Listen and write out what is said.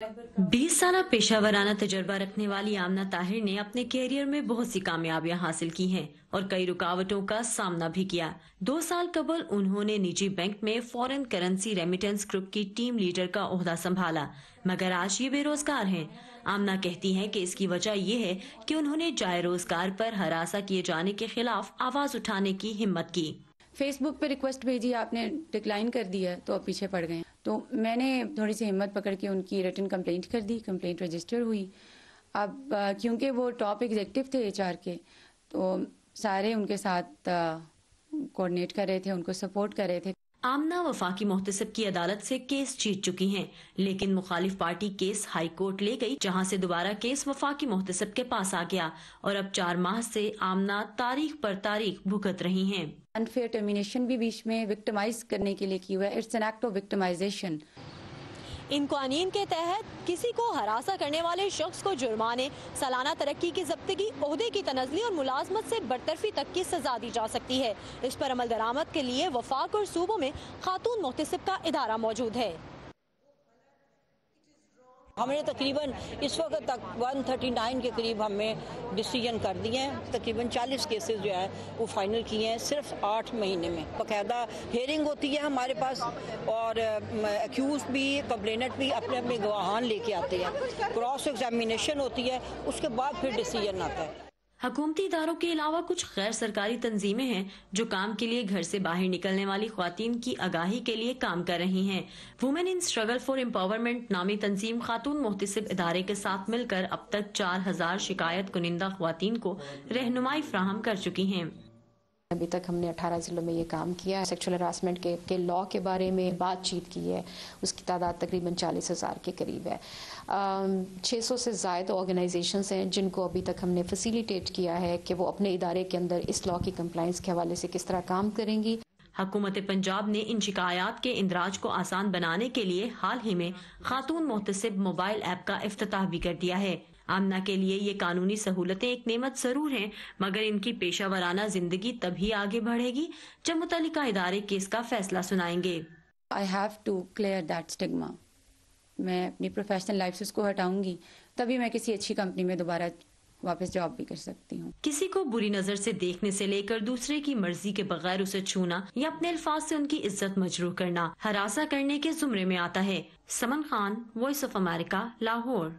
20 साल पेशा वराना तजर्बा रखने वाली आमना ताहिर ने अपने कैरियर में बहुत सी कामयाबियां हासिल की हैं और कई रुकावटों का सामना भी किया। 2 साल कबल उन्होंने निजी बैंक में फॉरेन करेंसी रेमिटेंस ग्रुप की टीम लीडर का ओहदा संभाला, मगर आज ये बेरोजगार हैं। आमना कहती हैं कि इसकी वजह ये है कि उन्होंने जाए रोजगार पर हरासा किए जाने के खिलाफ आवाज उठाने की हिम्मत की। फेसबुक पे रिक्वेस्ट भेजी, आपने डिक्लाइन कर दिया तो अब पीछे पड़ गए। तो मैंने थोड़ी सी हिम्मत पकड़ के उनकी रिटन कंप्लेंट कर दी, कंप्लेंट रजिस्टर हुई। अब क्योंकि वो टॉप एग्जीक्यूटिव थे एचआर के, तो सारे उनके साथ कोऑर्डिनेट कर रहे थे, उनको सपोर्ट कर रहे थे। आमना वफाकी मोहतसिब की अदालत से केस जीत चुकी हैं, लेकिन मुखालिफ पार्टी केस हाई कोर्ट ले गई, जहां से दोबारा केस वफाकी मोहतसिब के पास आ गया और अब 4 माह से आमना तारीख पर तारीख भुगत रही हैं। अनफेयर टर्मिनेशन भी बीच में विक्टिमाइज करने के लिए की हुआ है। It's an act of victimisation. इन कानून के तहत किसी को हरासा करने वाले शख्स को जुर्माने, सालाना तरक्की की जब्तगी, ओहदे की तनज़ली और मुलाजमत से बरतरफी तक की सजा दी जा सकती है। इस पर अमल दरामद के लिए वफाक और सूबों में खातून मोहतसिब का इदारा मौजूद है। हमने तकरीबन इस वक्त तक 139 के करीब हमें डिसीजन कर दिए हैं। तकरीबन 40 केसेस जो है वो फाइनल किए हैं सिर्फ 8 महीने में। बाकायदा हेयरिंग होती है हमारे पास और एक्यूज भी, कंप्लेनेंट भी अपने अपने गवाहान लेके आते हैं, क्रॉस एग्जामिनेशन होती है, उसके बाद फिर डिसीजन आता है। हुकूमती इदारों के अलावा कुछ गैर सरकारी तंजीमें हैं जो काम के लिए घर से बाहर निकलने वाली ख्वातीन की आगाही के लिए काम कर रही हैं। Women in struggle for empowerment नामी तंजीम खातून मोहतसिब इदारे के साथ मिलकर अब तक 4000 शिकायत कुनिंदा ख्वातीन को रहनुमाई फ्राहम कर चुकी हैं। अभी तक हमने 18 जिलों में ये काम किया है। सेक्सुअल हरासमेंट के लॉ के बारे में बातचीत की है, उसकी तादाद तकरीबन 40,000 के करीब है। 600 से ज़्यादा ऑर्गेनाइजेशंस हैं जिनको अभी तक हमने फैसिलिटेट किया है कि वो अपने इदारे के अंदर इस लॉ की कंप्लाइंस के हवाले से किस तरह काम करेंगी। हुकूमत पंजाब ने इन शिकायत के इंदराज को आसान बनाने के लिए हाल ही में खातून मोहतसिब मोबाइल ऐप का इफ्तिताह भी कर दिया है। आमना के लिए ये कानूनी सहूलतें एक नेमत जरूर हैं, मगर इनकी पेशा वराना जिंदगी तभी आगे बढ़ेगी जब मुतल्लिका इदारे केस का फैसला सुनाएंगे। I have to clear that stigma. मैं अपनी प्रोफेशनल लाइफ से उसको हटाऊंगी, तभी मैं किसी अच्छी कंपनी में दोबारा वापस जॉब भी कर सकती हूँ। किसी को बुरी नजर से देखने से लेकर दूसरे की मर्जी के बगैर उसे छूना या अपने अल्फाज से उनकी इज्जत मजरूह करना हरासा करने के जुमरे में आता है। Saman Khan, voice of America, Lahore.